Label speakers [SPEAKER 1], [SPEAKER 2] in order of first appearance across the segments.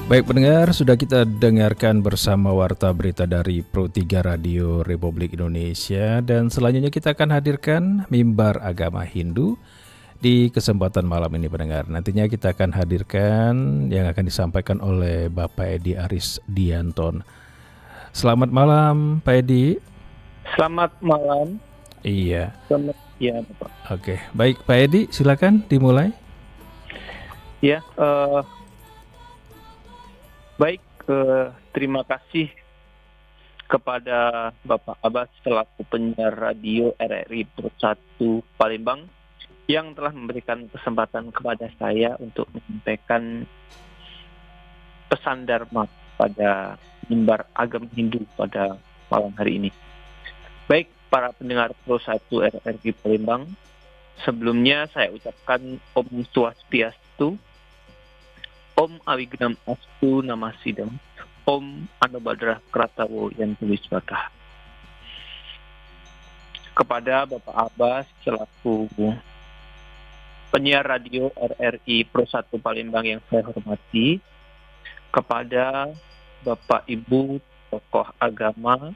[SPEAKER 1] Baik pendengar, sudah kita dengarkan bersama Warta Berita dari Pro3 Radio Republik Indonesia. Dan selanjutnya kita akan hadirkan mimbar agama Hindu di kesempatan malam ini pendengar. Nantinya kita akan hadirkan yang akan disampaikan oleh Bapak Edi Aris Dianton. Selamat malam Pak Edi.
[SPEAKER 2] Selamat malam.
[SPEAKER 1] Iya.
[SPEAKER 2] Selamat ya Bapak.
[SPEAKER 1] Oke, baik Pak Edi, silakan dimulai.
[SPEAKER 2] Ya, baik, terima kasih kepada Bapak Abbas selaku penyiar radio RRI Pro 1 Palembang yang telah memberikan kesempatan kepada saya untuk menyampaikan pesan Dharma pada mimbar agama Hindu pada malam hari ini. Baik, para pendengar Pro 1 RRI Palembang, sebelumnya saya ucapkan Om Swastiastu, Om Awignam Astu Namasidam, Om Anubhadrah Kratawo Yantu Wiswata. Kepada Bapak Abbas selaku penyiar radio RRI Pro 1 Palembang yang saya hormati, kepada Bapak Ibu tokoh agama,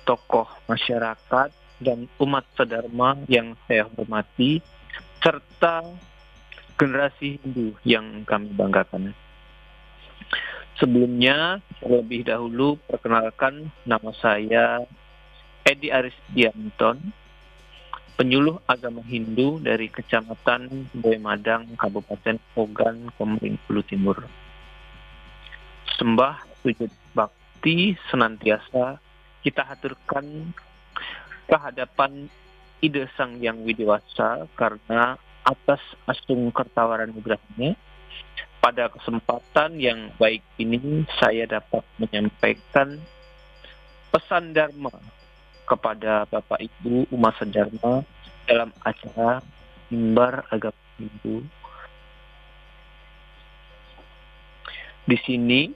[SPEAKER 2] tokoh masyarakat, dan umat sedharma yang saya hormati, serta generasi Hindu yang kami banggakan. Sebelumnya, terlebih dahulu perkenalkan, nama saya Edi Aris Dianton, penyuluh agama Hindu dari Kecamatan Boemadang, Kabupaten Ogan, Komering Ulu Timur. Sembah sujud bakti senantiasa kita haturkan kehadapan Ide Sang Yang Widiwasa karena atas astung kertawaran nugrahnya, pada kesempatan yang baik ini saya dapat menyampaikan pesan Dharma kepada Bapak Ibu umat sedharma dalam acara mimbar agama Hindu. Di sini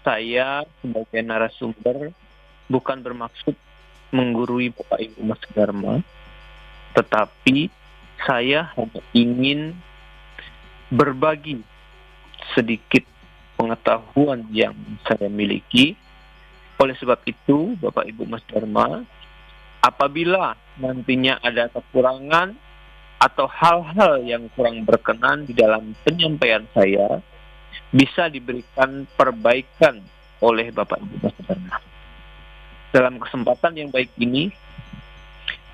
[SPEAKER 2] saya sebagai narasumber bukan bermaksud menggurui Bapak Ibu umat sedharma, tetapi saya hanya ingin berbagi sedikit pengetahuan yang saya miliki. Oleh sebab itu, Bapak Ibu Mas Dharma, apabila nantinya ada kekurangan atau hal-hal yang kurang berkenan di dalam penyampaian saya, bisa diberikan perbaikan oleh Bapak Ibu Mas Dharma. Dalam kesempatan yang baik ini,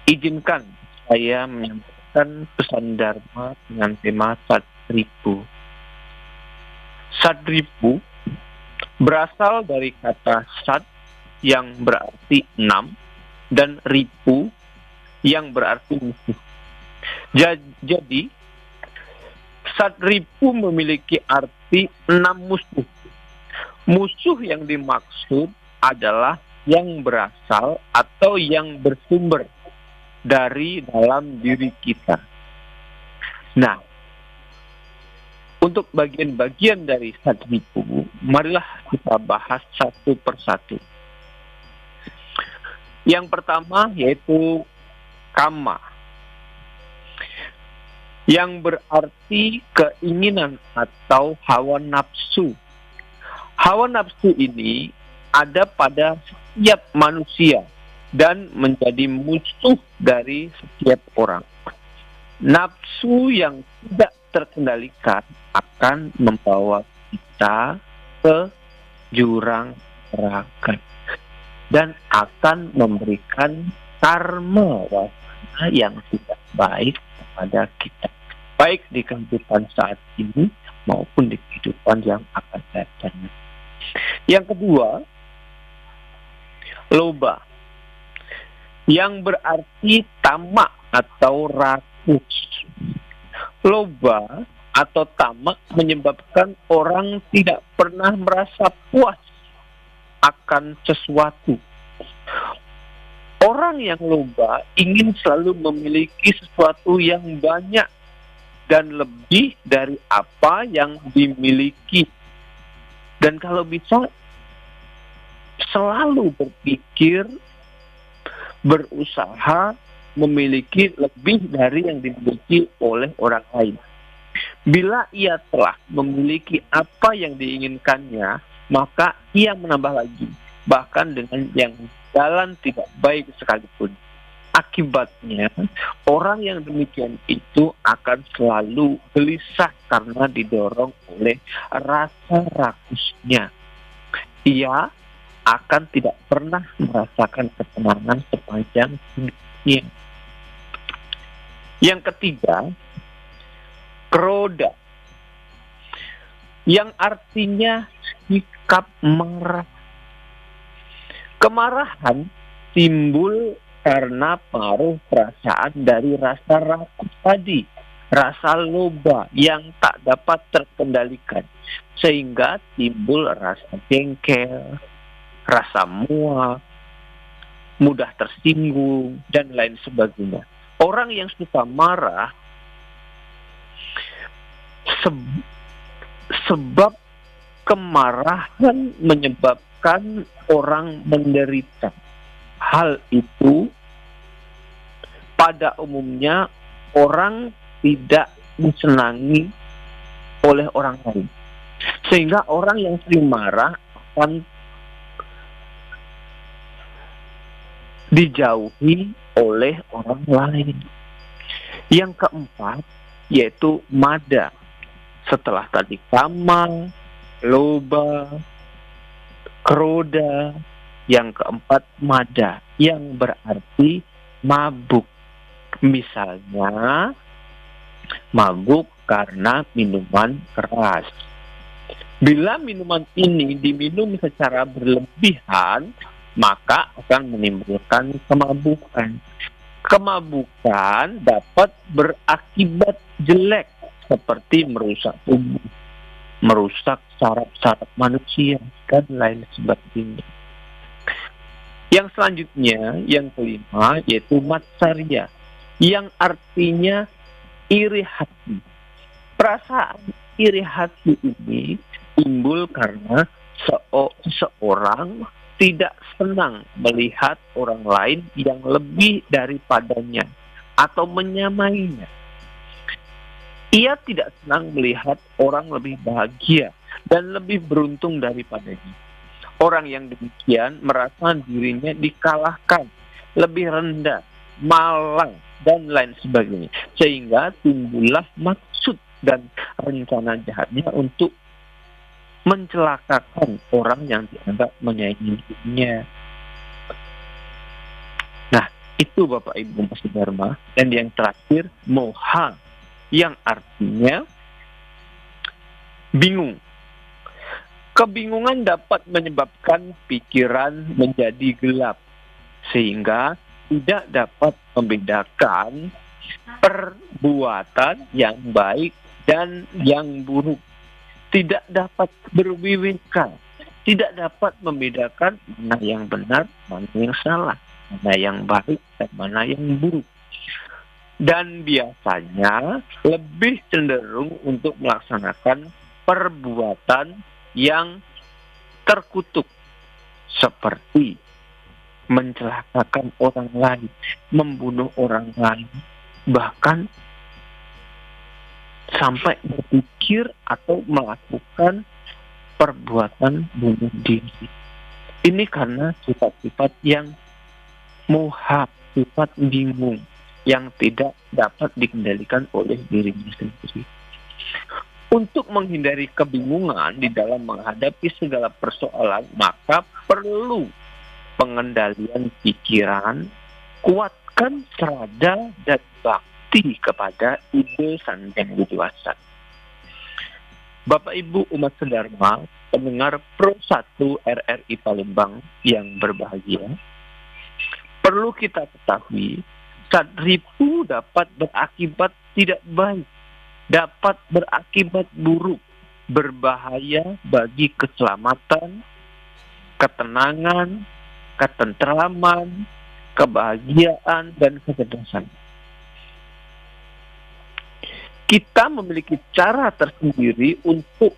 [SPEAKER 2] izinkan saya menyampaikan pesan Dharma dengan tema Satripu. Satripu berasal dari kata sat yang berarti 6 dan ripu yang berarti musuh. Jadi Satripu memiliki arti 6 musuh. Musuh yang dimaksud adalah yang berasal atau yang bersumber dari dalam diri kita. Nah, untuk bagian-bagian dari Satripu, marilah kita bahas satu persatu. Yang pertama yaitu kama, yang berarti keinginan atau hawa nafsu. Hawa nafsu ini ada pada setiap manusia dan menjadi musuh dari setiap orang. Nafsu yang tidak terkendalikan akan membawa kita ke jurang neraka dan akan memberikan karma wasana yang tidak baik kepada kita, baik di kehidupan saat ini maupun di kehidupan yang akan datang. Yang kedua, loba, yang berarti tamak atau rakus. Loba atau tamak menyebabkan orang tidak pernah merasa puas akan sesuatu. Orang yang loba ingin selalu memiliki sesuatu yang banyak dan lebih dari apa yang dimiliki. Dan kalau bisa selalu berpikir, berusaha memiliki lebih dari yang dimiliki oleh orang lain. Bila ia telah memiliki apa yang diinginkannya, maka ia menambah lagi, bahkan dengan yang jalan tidak baik sekalipun. Akibatnya, orang yang demikian itu akan selalu gelisah karena didorong oleh rasa rakusnya. Ia akan tidak pernah merasakan ketenangan sepanjang hidupnya. Yang ketiga, kroda, yang artinya sikap marah. Kemarahan timbul karena pengaruh perasaan dari rasa rakus tadi, rasa loba yang tak dapat terkendalikan, sehingga timbul rasa jengkel, rasa muak, mudah tersinggung, dan lain sebagainya. Orang yang suka marah sebab kemarahan menyebabkan orang menderita. Hal itu pada umumnya orang tidak disenangi oleh orang lain. Sehingga orang yang sering marah akan dijauhi oleh orang lain. Yang keempat yaitu mada. Setelah tadi kama, loba, kroda, yang keempat mada, yang berarti mabuk. Misalnya mabuk karena minuman keras. Bila minuman ini diminum secara berlebihan, maka akan menimbulkan kemabukan. Kemabukan dapat berakibat jelek seperti merusak tubuh, merusak saraf-saraf manusia, dan lain sebagainya. Yang selanjutnya, yang kelima, yaitu matsarya, yang artinya iri hati. Perasaan iri hati ini timbul karena seseorang tidak senang melihat orang lain yang lebih daripadanya atau menyamainya. Ia tidak senang melihat orang lebih bahagia dan lebih beruntung daripadanya. Orang yang demikian merasa dirinya dikalahkan, lebih rendah, malang, dan lain sebagainya. Sehingga timbullah maksud dan rencana jahatnya untuk mencelakakan orang yang dianggap menyayangi dirinya. Nah, itu Bapak Ibu Mas Dharma. Dan yang terakhir, moha, yang artinya bingung. Kebingungan dapat menyebabkan pikiran menjadi gelap, sehingga tidak dapat membedakan perbuatan yang baik dan yang buruk. Tidak dapat berwiwika, tidak dapat membedakan mana yang benar, mana yang salah, mana yang baik, dan mana yang buruk. Dan biasanya lebih cenderung untuk melaksanakan perbuatan yang terkutuk, seperti mencelakakan orang lain, membunuh orang lain, bahkan sampai berpikir atau melakukan perbuatan bunuh diri. Ini karena sifat-sifat yang moha, sifat bingung, yang tidak dapat dikendalikan oleh dirinya sendiri. Untuk menghindari kebingungan di dalam menghadapi segala persoalan, maka perlu pengendalian pikiran, kuatkan serada dan bakti kepada ide Sang Hyang Widi Wasa. Bapak Ibu umat sedharma, pendengar Pro 1 RRI Palembang yang berbahagia, perlu kita ketahui, sadripu dapat berakibat tidak baik, dapat berakibat buruk, berbahaya bagi keselamatan, ketenangan, ketentraman, kebahagiaan, dan kecerdasan. Kita memiliki cara tersendiri untuk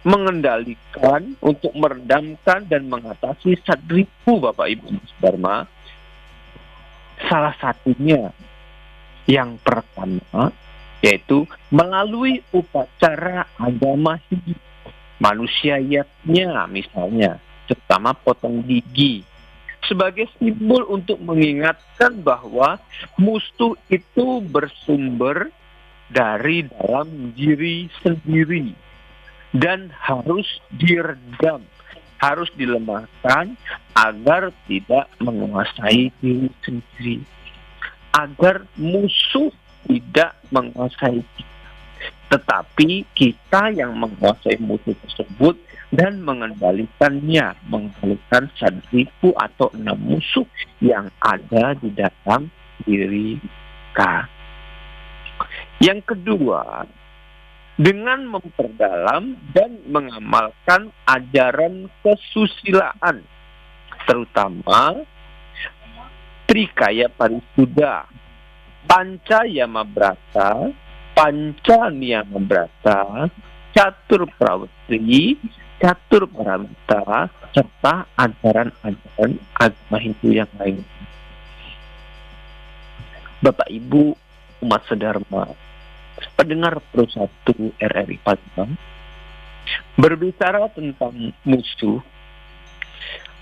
[SPEAKER 2] mengendalikan, untuk meredamkan dan mengatasi sadripu Bapak Ibu Mas Dharma. Salah satunya yang pertama yaitu melalui upacara agama Hindu. Manusiaatnya misalnya, terutama potong gigi, sebagai simbol untuk mengingatkan bahwa musuh itu bersumber dari dalam diri sendiri dan harus diredam, harus dilemahkan agar tidak menguasai diri sendiri, agar musuh tidak menguasai kita, tetapi kita yang menguasai musuh tersebut dan mengendalikannya, mengendalikan sadripu atau 6 musuh yang ada di dalam diri kita. Yang kedua, dengan memperdalam dan mengamalkan ajaran kesusilaan, terutama Trikaya Parisuddha, Panca Yama Brata, Panca Niyama Brata, Catur Prawesti, Catur Paramita, serta ajaran-ajaran agama Hindu yang lain. Bapak Ibu umat sedharma, pendengar Pro 1 RRI Palembang, berbicara tentang musuh,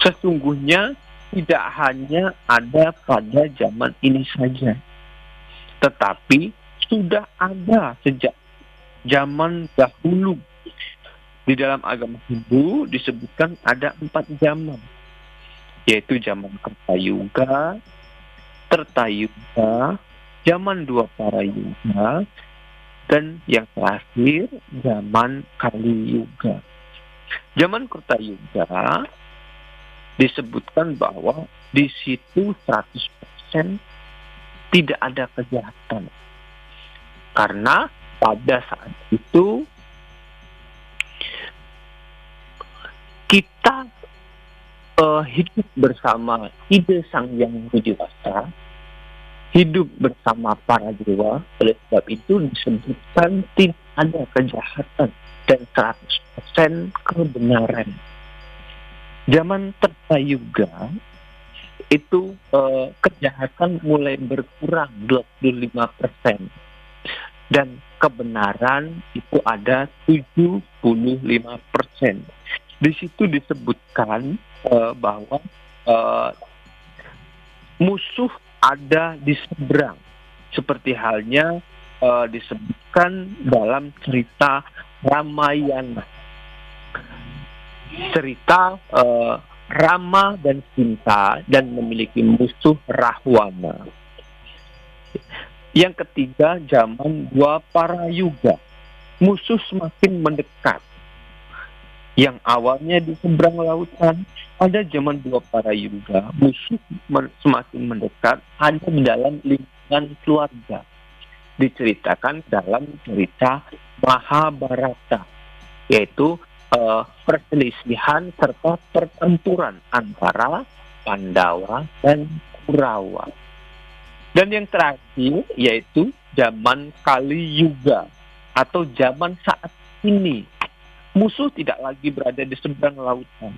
[SPEAKER 2] sesungguhnya tidak hanya ada pada zaman ini saja, tetapi sudah ada sejak zaman dahulu. Di dalam agama Hindu disebutkan ada 4 zaman, yaitu zaman Kertayuga, Tertayuga, zaman Dwaparayuga, dan yang terakhir zaman Kaliyuga. Zaman Kertayuga disebutkan bahwa di situ 100% tidak ada kejahatan. Karena pada saat itu kita hidup bersama ide Sang Yang Widiwasa, hidup bersama para dewa. Oleh sebab itu disebutkan tidak ada kejahatan dan 100% kebenaran. Zaman Tertayuga itu kejahatan mulai berkurang 25%. Dan kebenaran itu ada 75%. Di situ disebutkan bahwa musuh ada di seberang. Seperti halnya disebutkan dalam cerita Ramayana. Cerita Rama dan Sinta dan memiliki musuh Rahwana. Yang ketiga, zaman Dwaparayuga, musuh semakin mendekat. Yang awalnya di seberang lautan, pada zaman Dwaparayuga, musuh semakin mendekat, ada di dalam lingkungan keluarga. Diceritakan dalam cerita Mahabharata, yaitu perselisihan serta pertempuran antara Pandawa dan Kurawa. Dan yang terakhir yaitu zaman Kaliyuga atau zaman saat ini. Musuh tidak lagi berada di seberang lautan.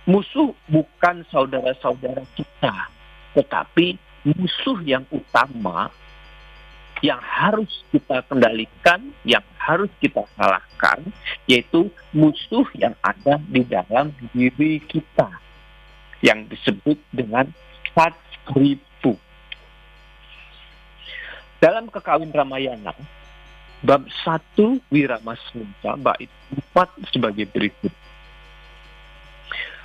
[SPEAKER 2] Musuh bukan saudara-saudara kita, tetapi musuh yang utama yang harus kita kendalikan, yang harus kita kalahkan, yaitu musuh yang ada di dalam diri kita, yang disebut dengan Sadripu. Dalam Kekawin Ramayana, bab 1 Wiramasmita bait 4 sebagai berikut.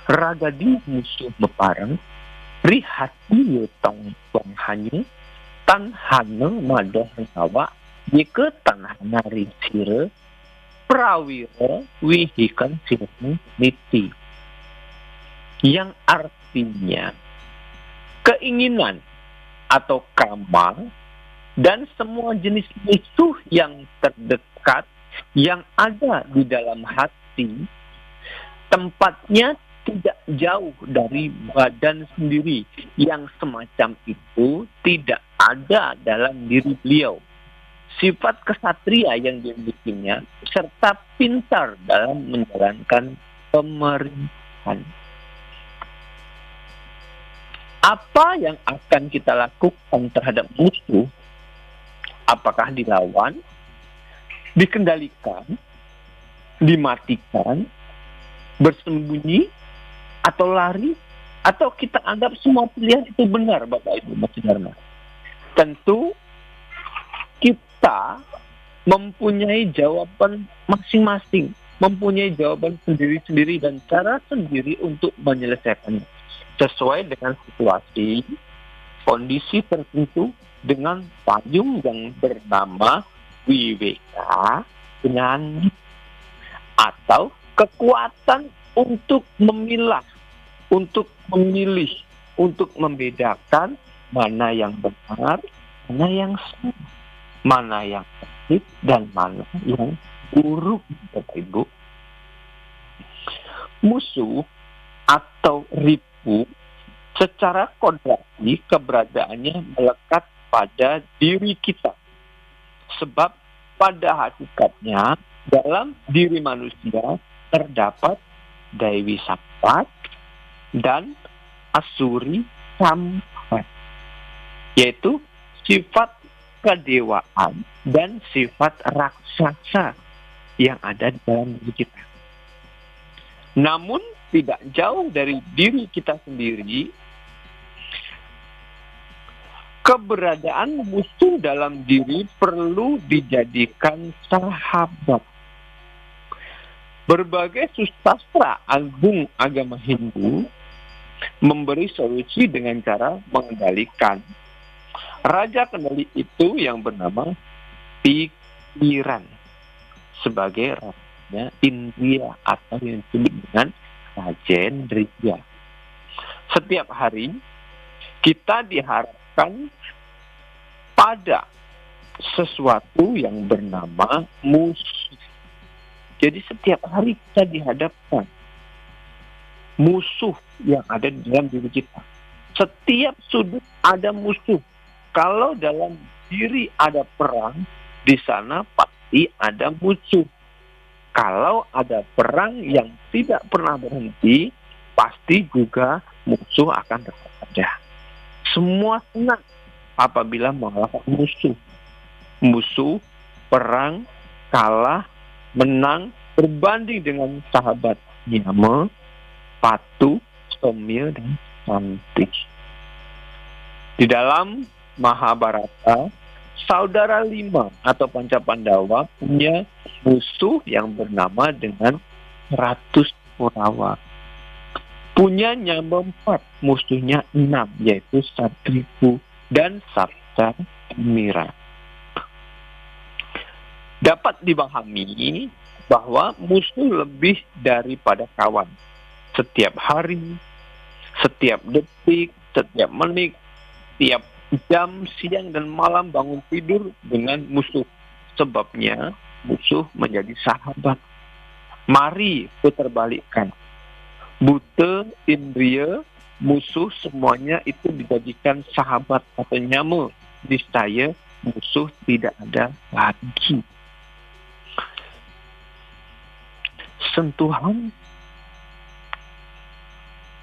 [SPEAKER 2] Ragadi musuh bepareng, rihati yutong banghanyu, tanhana madah nawa, jika tanhana risire, prawira wihikan sirmu niti. Yang artinya, keinginan atau kama dan semua jenis musuh yang terdekat yang ada di dalam hati, tempatnya tidak jauh dari badan sendiri, yang semacam itu tidak ada dalam diri beliau. Sifat kesatria yang dimilikinya serta pintar dalam menjalankan pemerintahan. Apa yang akan kita lakukan terhadap musuh? Apakah dilawan dikendalikan, dimatikan, bersembunyi, atau lari, atau kita anggap semua pilihan itu benar, Bapak Ibu Mas Saudara. Tentu kita mempunyai jawaban masing-masing, mempunyai jawaban sendiri-sendiri dan cara sendiri untuk menyelesaikannya sesuai dengan situasi, kondisi tertentu, dengan payung yang bernama WWK dengan atau kekuatan untuk memilah, untuk memilih, untuk membedakan mana yang benar, mana yang salah, mana yang baik dan mana yang buruk, Bapak Ibu. Musuh atau ripu secara kodrati keberadaannya melekat pada diri kita. Sebab pada hakikatnya dalam diri manusia terdapat Dewi Sampat dan Asuri Sampat, yaitu sifat kedewaan dan sifat raksasa yang ada di dalam diri kita. Namun tidak jauh dari diri kita sendiri, keberadaan musuh dalam diri perlu dijadikan sahabat. Berbagai sastra agung agama Hindu memberi solusi dengan cara mengendalikan. Raja kendali itu yang bernama pikiran sebagai rajanya indria atau yang disebut dengan rajendriya. Setiap hari kita diharapkan pada sesuatu yang bernama musuh. Jadi setiap hari kita dihadapkan musuh yang ada di dalam diri kita. Setiap sudut ada musuh. Kalau dalam diri ada perang, di sana pasti ada musuh. Kalau ada perang yang tidak pernah berhenti, pasti juga musuh akan tetap ada. Semua senang apabila mengalahkan musuh. Musuh, perang, kalah, menang, berbanding dengan sahabat Yama, Patu, Somil, dan Santi. Di dalam Mahabharata, saudara 5 atau Panca Pandawa punya musuh yang bernama dengan 100 Kurawa. Punya Nyamba 4, musuhnya 6, yaitu Satripu dan Sapta Mira. Dapat dipahami bahwa musuh lebih daripada kawan. Setiap hari, setiap detik, setiap menit, setiap jam, siang dan malam bangun tidur dengan musuh. Sebabnya musuh menjadi sahabat. Mari putarbalikkan. Buta, indria, musuh semuanya itu dijadikan sahabat atau nyama. Niscaya musuh tidak ada lagi. Sentuhan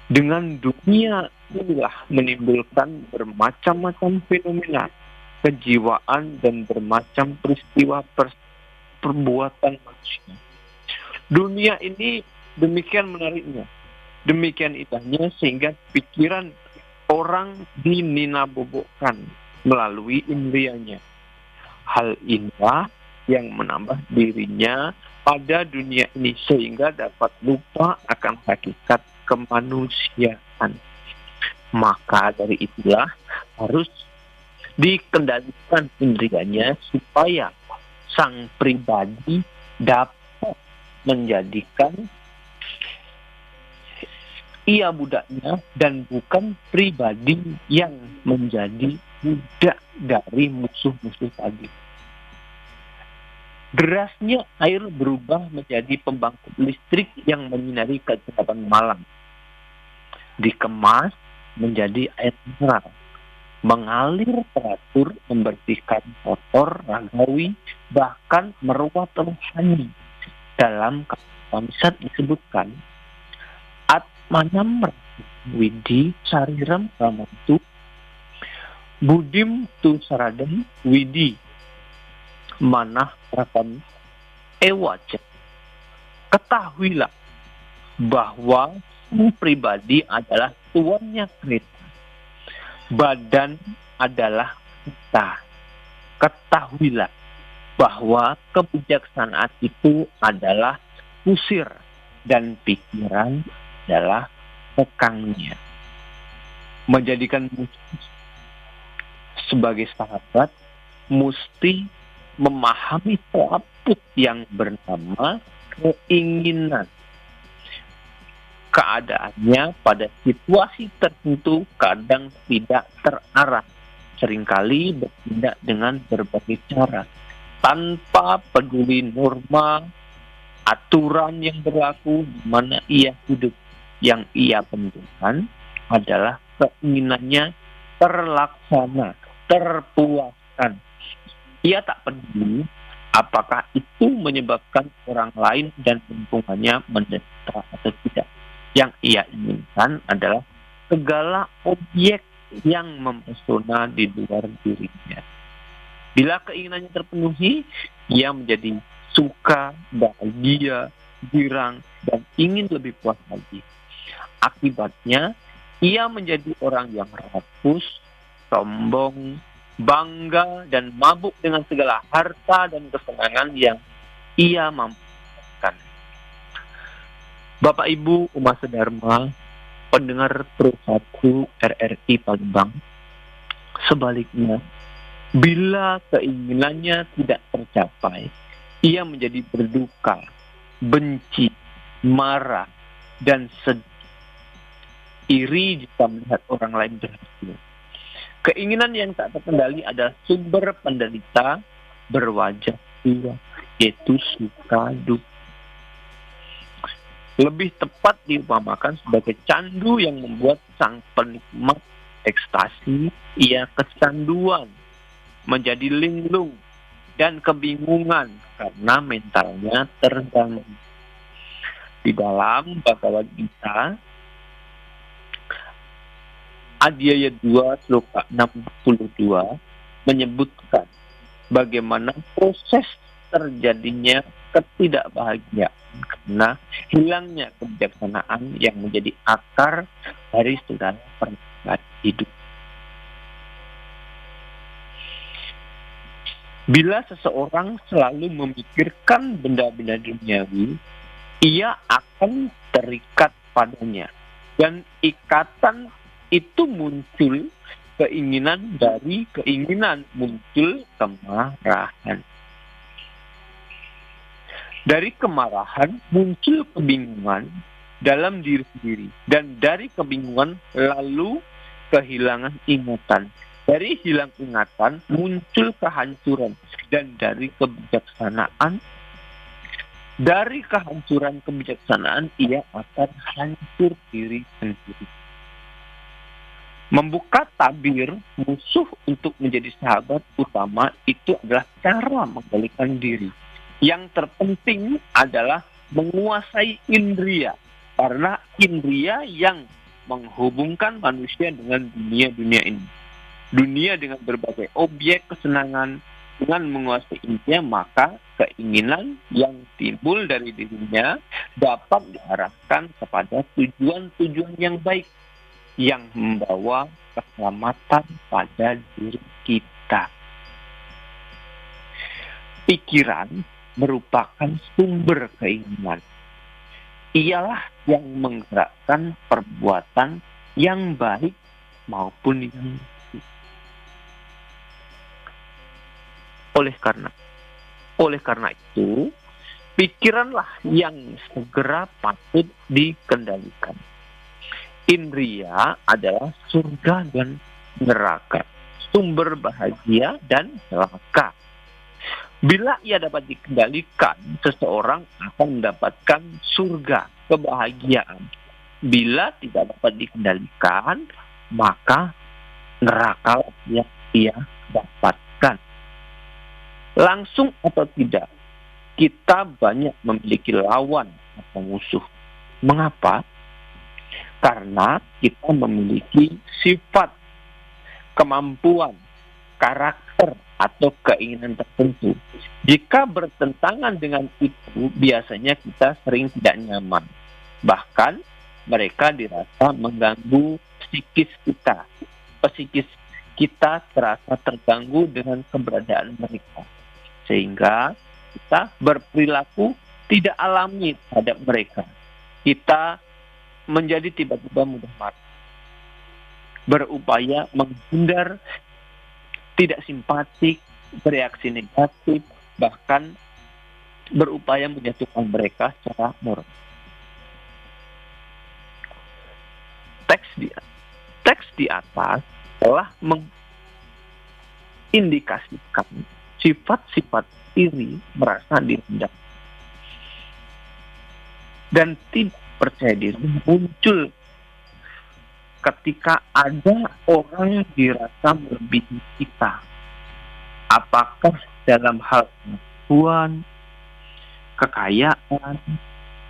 [SPEAKER 2] dengan dunia inilah menimbulkan bermacam-macam fenomena kejiwaan dan bermacam peristiwa perbuatan manusia. Dunia ini demikian menariknya, demikian indahnya sehingga pikiran orang dininabobokkan melalui indrianya. Hal inilah yang menambah dirinya pada dunia ini sehingga dapat lupa akan hakikat kemanusiaan. Maka dari itulah harus dikendalikan indrianya supaya sang pribadi dapat menjadikan ia budaknya dan bukan pribadi yang menjadi budak dari musuh-musuh tadi. Derasnya air berubah menjadi pembangkit listrik yang menyinari kegelapan malam. Dikemas menjadi air mineral, mengalir teratur, membersihkan kotor, ragawi, bahkan meruat rohani. Dalam Upanishad disebutkan, Atmanam Widi Sariram Ramantu Budim Tu Saradam Widi Manah Prakam ewaja, ketahuilah bahwa pribadi adalah tuannya kereta, badan adalah kita. Ketahuilah bahwa kebijaksanaan itu adalah kusir dan pikiran adalah pekangnya. Menjadikan musuh sebagai sahabat mesti memahami selaput yang bernama keinginan. Keadaannya pada situasi tertentu kadang tidak terarah, seringkali bertindak dengan berbagai cara, tanpa peduli norma, aturan yang berlaku di mana ia hidup. Yang ia bentukkan adalah keinginannya terlaksana, terpuaskan. Ia tak peduli apakah itu menyebabkan orang lain dan lingkungannya menderita atau tidak. Yang ia inginkan adalah segala objek yang mempesona di luar dirinya. Bila keinginannya terpenuhi, ia menjadi suka, bahagia, girang, dan ingin lebih puas lagi. Akibatnya, ia menjadi orang yang rakus, sombong, bangga, dan mabuk dengan segala harta dan kesenangan yang ia mampu. Bapak Ibu umat sedharma, pendengar Pro 1 RRI Palembang, sebaliknya, bila keinginannya tidak tercapai, ia menjadi berduka, benci, marah, dan sedih. Iri jika melihat orang lain berhasil. Keinginan yang tak terkendali adalah sumber penderita berwajah tua, yaitu suka duka. Lebih tepat diumpamakan sebagai candu yang membuat sang penikmat ekstasi, ia kecanduan, menjadi linglung dan kebingungan karena mentalnya terganggu. Di dalam Bhagavad Gita, Adhyaya 2 sloka 62 menyebutkan bagaimana proses terjadinya ketidakbahagiaan karena hilangnya kebijaksanaan yang menjadi akar dari segala perkara hidup. Bila seseorang selalu memikirkan benda-benda duniawi, ia akan terikat padanya. Dan ikatan itu muncul keinginan, dari keinginan muncul kemarahan. Dari kemarahan muncul kebingungan dalam diri sendiri. Dan dari kebingungan lalu kehilangan ingatan. Dari hilang ingatan muncul kehancuran. Dan dari kehancuran kebijaksanaan ia akan hancur diri sendiri. Membuka tabir musuh untuk menjadi sahabat utama itu adalah cara mengendalikan diri. Yang terpenting adalah menguasai indria. Karena indria yang menghubungkan manusia dengan dunia-dunia ini. Dunia dengan berbagai objek kesenangan. Dengan menguasai indria, maka keinginan yang timbul dari dirinya dapat diarahkan kepada tujuan-tujuan yang baik. Yang membawa keselamatan pada diri kita. Pikiran merupakan sumber keinginan. Ialah yang menggerakkan perbuatan yang baik maupun yang buruk. Oleh karena itu, pikiranlah yang segera patut dikendalikan. Indria adalah surga dan neraka, sumber bahagia dan celaka. Bila ia dapat dikendalikan, seseorang akan mendapatkan surga, kebahagiaan. Bila tidak dapat dikendalikan, maka neraka yang ia dapatkan. Langsung atau tidak, kita banyak memiliki lawan atau musuh. Mengapa? Karena kita memiliki sifat, kemampuan, karakter atau keinginan tertentu. Jika bertentangan dengan itu, biasanya kita sering tidak nyaman. Bahkan mereka dirasa mengganggu psikis kita. Psikis kita terasa terganggu dengan keberadaan mereka. Sehingga kita berperilaku tidak alami terhadap mereka. Kita menjadi tiba-tiba mudah marah. Berupaya menghindar, tidak simpatik, bereaksi negatif, bahkan berupaya menjatuhkan mereka secara moral. Teks di atas telah mengindikasikan sifat-sifat iri, merasa direndahkan, dan tidak percaya diri muncul ketika ada orang dirasa melebihi kita. Apakah dalam hal kemampuan, kekayaan,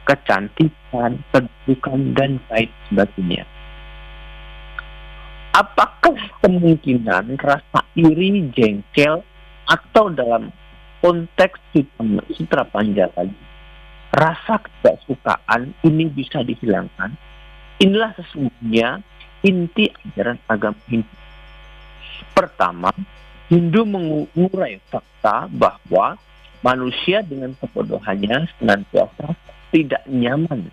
[SPEAKER 2] kecantikan, kedudukan, dan lain sebagainya. Apakah kemungkinan rasa iri, jengkel, atau dalam konteks sutra Panjala, rasa ketidaksukaan ini bisa dihilangkan? Inilah sesungguhnya inti ajaran agama Hindu. Pertama, Hindu mengurai fakta bahwa manusia dengan kebodohannya senantiasa tidak nyaman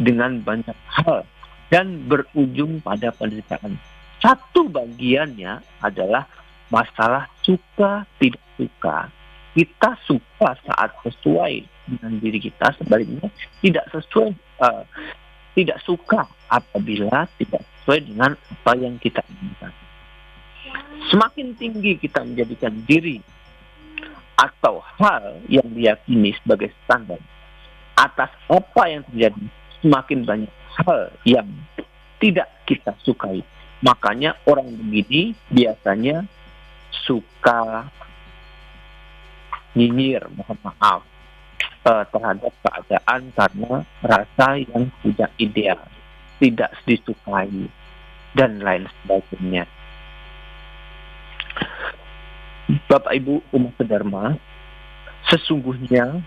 [SPEAKER 2] dengan banyak hal dan berujung pada penderitaan. Satu bagiannya adalah masalah suka tidak suka. Kita suka saat sesuai dengan diri kita, sebaliknya tidak suka apabila tidak sesuai dengan apa yang kita inginkan. Semakin tinggi kita menjadikan diri atau hal yang diyakini sebagai standar atas apa yang terjadi, semakin banyak hal yang tidak kita sukai. Makanya orang begini biasanya suka nyinyir, mohon maaf, terhadap keadaan karena rasa yang tidak ideal, tidak disukai, dan lain sebagainya. Bapak Ibu umat sedharma, sesungguhnya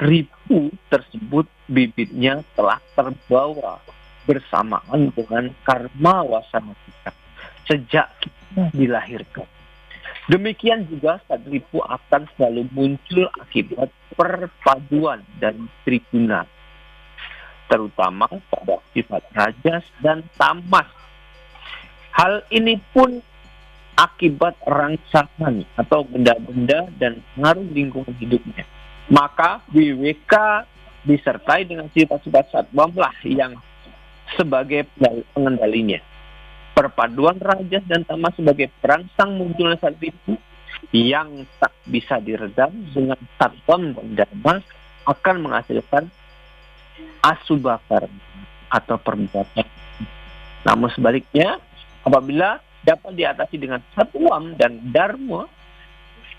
[SPEAKER 2] ribu tersebut bibitnya telah terbawa bersamaan dengan karma wasana kita sejak kita dilahirkan. Demikian juga sadripu akan selalu muncul akibat perpaduan dari triguna, terutama pada sifat rajas dan tamas. Hal ini pun akibat rangsangan atau benda-benda dan pengaruh lingkungan hidupnya. Maka WWK disertai dengan sifat-sifat satwamlah yang sebagai pengendalinya. Perpaduan rajas dan tamas sebagai perangsang munculnya sadripu yang tak bisa diredam dengan satwam dan dharma akan menghasilkan asubha karma atau perbuatan. Namun sebaliknya, apabila dapat diatasi dengan satwam dan dharma,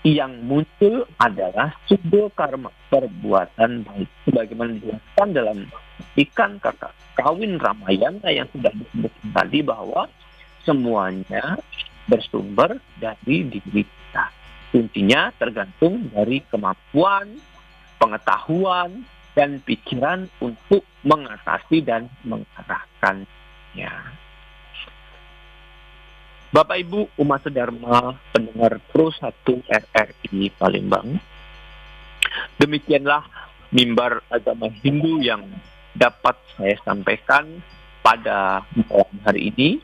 [SPEAKER 2] yang muncul adalah subha karma, perbuatan baik. Sebagaimana dijelaskan dalam ikan kakak kawin Ramayana yang sudah disebutkan tadi, bahwa semuanya bersumber dari diri kita. Intinya tergantung dari kemampuan, pengetahuan, dan pikiran untuk mengatasi dan mengarahkannya. Bapak Ibu umat sedharma pendengar Pro 1 RRI Palembang, demikianlah mimbar agama Hindu yang dapat saya sampaikan pada malam hari ini.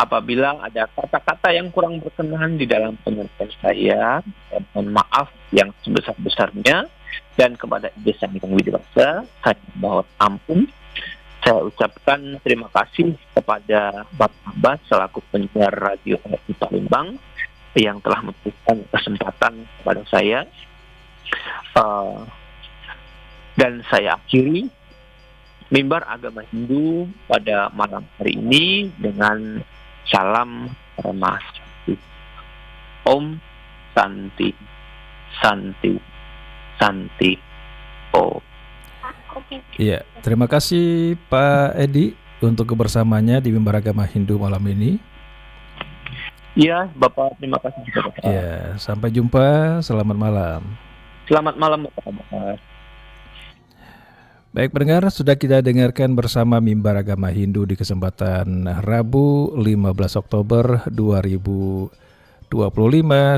[SPEAKER 2] Apabila ada kata-kata yang kurang berkenan di dalam penyampaian saya mohon maaf yang sebesar-besarnya, dan kepada Ibu Sang Hyang Widewasa saya mohon ampun. Saya ucapkan terima kasih kepada Bapak Abbas selaku penyiar radio RRI Palembang yang telah memberikan kesempatan kepada saya. Dan saya akhiri mimbar agama Hindu pada malam hari ini dengan salam Rama Sakti. Om Santi Santi Santi Om.
[SPEAKER 1] Iya, terima kasih Pak Edi untuk kebersamanya di mimbar agama Hindu malam ini.
[SPEAKER 2] Iya, Bapak, terima kasih juga, Bapak.
[SPEAKER 1] Ya, sampai jumpa. Selamat malam.
[SPEAKER 2] Selamat malam, Bapak.
[SPEAKER 1] Baik pendengar, sudah kita dengarkan bersama Mimbar Agama Hindu di kesempatan Rabu 15 Oktober 2025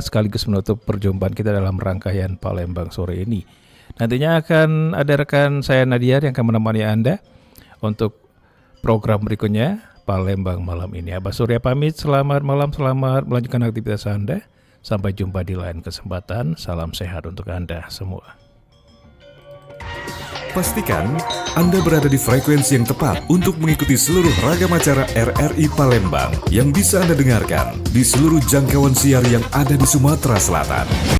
[SPEAKER 1] sekaligus menutup perjumpaan kita dalam rangkaian Palembang sore ini. Nantinya akan ada rekan saya Nadia yang akan menemani Anda untuk program berikutnya Palembang malam ini. Abah Surya pamit, selamat malam, selamat melanjutkan aktivitas Anda. Sampai jumpa di lain kesempatan. Salam sehat untuk Anda semua.
[SPEAKER 3] Pastikan Anda berada di frekuensi yang tepat untuk mengikuti seluruh ragam acara RRI Palembang yang bisa Anda dengarkan di seluruh jangkauan siar yang ada di Sumatera Selatan.